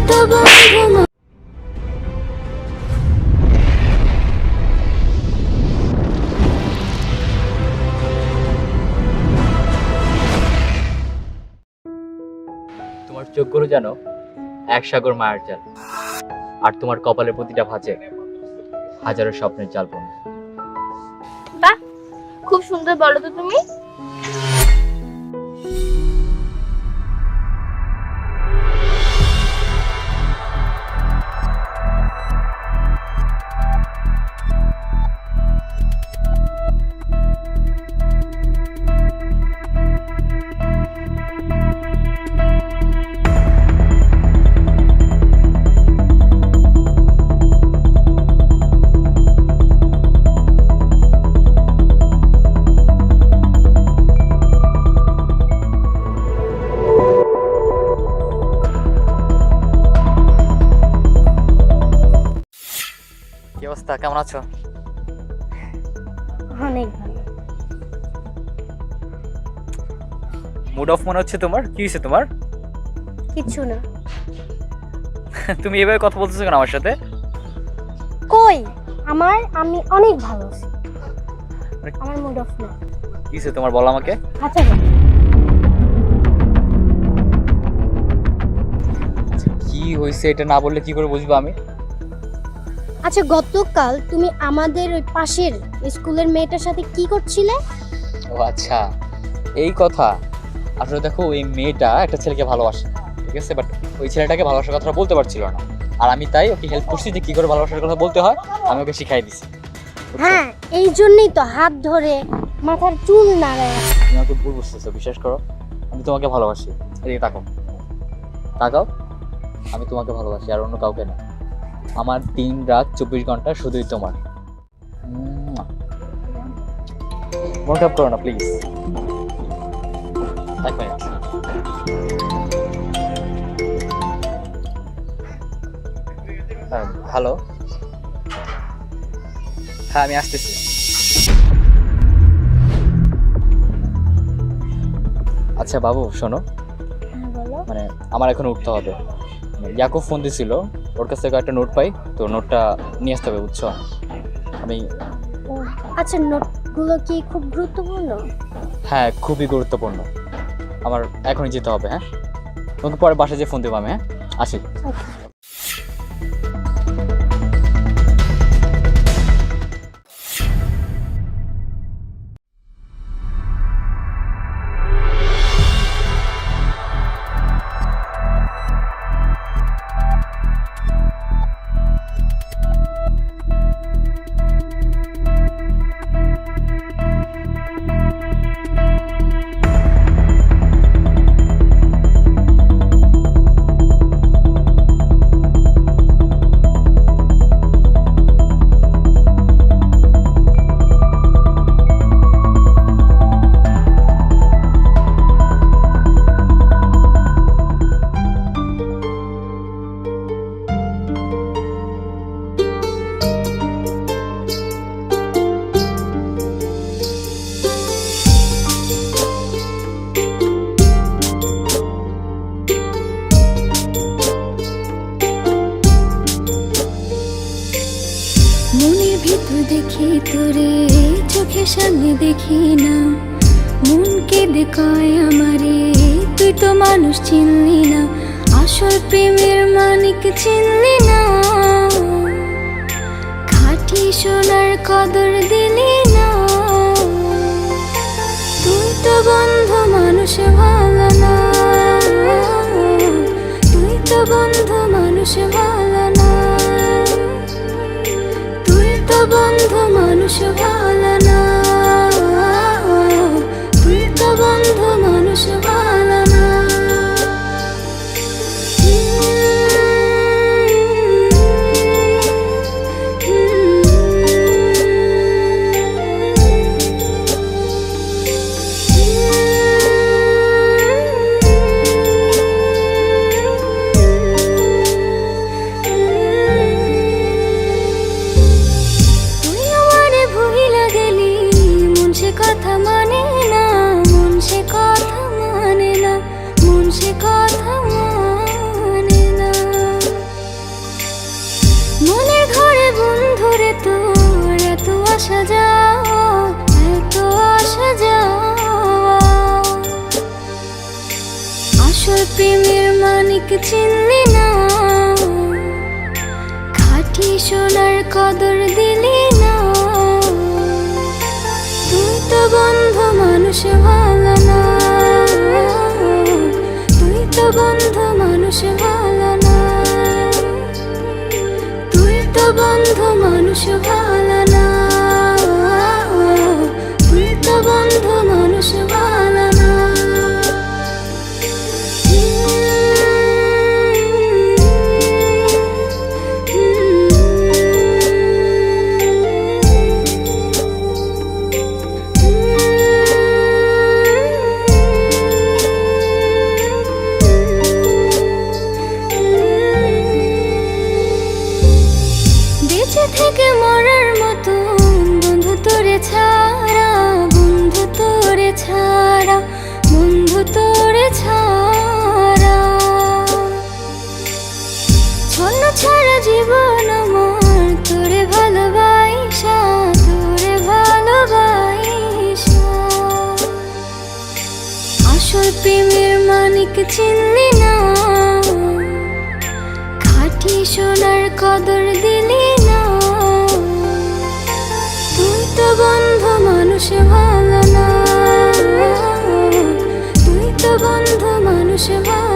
তো বন্ধু। তোমার চোখগুলো যেন এক সাগর মায়ার জাল, আর তোমার কপালের প্রতিটা ভাঁজে হাজারো স্বপ্নের জাল বন্ধু। বাহ, খুব সুন্দর বলো তো তুমি। কি অবস্থা, কেমন আছো? অনেক ভালো। মুড অফ মনে হচ্ছে তোমার, কি হয়েছে তোমার? কিছু না। তুমি এভাবে কথা বলতেছো কেন আমার সাথে? কই আমি অনেক ভালো আছি, আমার মুড অফ না। কি হয়েছে তোমার, বলো আমাকে। আচ্ছা কি হয়েছে এটা না বললে কি করে বুঝবো আমি? আচ্ছা, গতকাল তুমি আমাদের ওই পাশের স্কুলের মেয়েটার সাথে কি করছিলে? ও আচ্ছা, এই কথা। আসলে দেখো, ওই মেয়েটা একটা ছেলেকে ভালোবাসে, ঠিক আছে, বাট ওই ছেলেটাকে ভালোবাসার কথাটা বলতে পারছিল না। আর আমি তাই ওকে হেল্প করছি যে কি করে ভালোবাসার কথা বলতে হয়, আমি ওকে শিখাই দিছি। হ্যাঁ, এই জন্যই তো হাত ধরে মাথার চুল নাড়ায়। তুমি আমাকে ভুল বুঝতেছো, বিশ্বাস করো। আমি তোমাকে ভালোবাসি। এদিকে তাকাও, তাকাও। আমি তোমাকে ভালোবাসি, আর অন্য কাউকে না। আমার দিন রাত 24 ঘন্টা শুধুই তোমার। মন খারাপ করো না প্লিজ। এক মিনিট। হ্যালো, হ্যাঁ আমি আসতেছি। আচ্ছা বাবু শোনো, মানে আমার এখন উঠতে হবে। ইয়াকুব ফোন দিছিল, ওর কাছ থেকে একটা নোট পাই, তো নোটটা নিয়ে আসতে হবে, বুঝছো? আমি আচ্ছা, নোটগুলো কি খুব গুরুত্বপূর্ণ? হ্যাঁ, খুবই গুরুত্বপূর্ণ। আমার এখনই যেতে হবে। হ্যাঁ, তোমাকে পরে বাসায় যেয়ে ফোন দেবো আমি। হ্যাঁ, আসি। মনের ভিতর দেখি তোরে, চোখের সামনে দেখি না, মন কেঁদে কয় আমারে, তুই তো মানুষ চিনলি না, আসল প্রেমের মানিক চিনলি না, খাঁটি সোনার কদর দিলি না, তুই তো বন্ধু মানুষ ভালো না, তুই তো বন্ধু মানুষ ভালো না, বন্ধু মানুষ ভালো না, তুই তো বন্ধু মানুষ ভালো না। তুই আমারে ভুলিলা করে তোর এত আসা যাওয়া, এত আসা যাওয়া। আসল প্রেমের মানিক চিনলি না, খাঁটি সোনার কদর দিলি না। তুই তো বন্ধু মানুষ ভালো না, তুই তো বন্ধু মানুষ ভালো না, তুই তো বন্ধু মানুষ ভালো না, তুই তো বন্ধু মানুষ ভালো না। বেঁচে থেকে মরার মতন বন্ধু তোরে ছাড়া, বন্ধু তোরে ছাড়া, বন্ধু তোরে ছাড়া। ছন্ন ছাড়া জীবন আমার তোরে ভালোবাসা, তোরে ভালোবাসা। আসল প্রেমের মানিক চিনলি না, খাঁটি সোনার কদর দিলি না। তুই তো বন্ধু মানুষ ভালো না, তুই তো বন্ধু মানুষ ভালো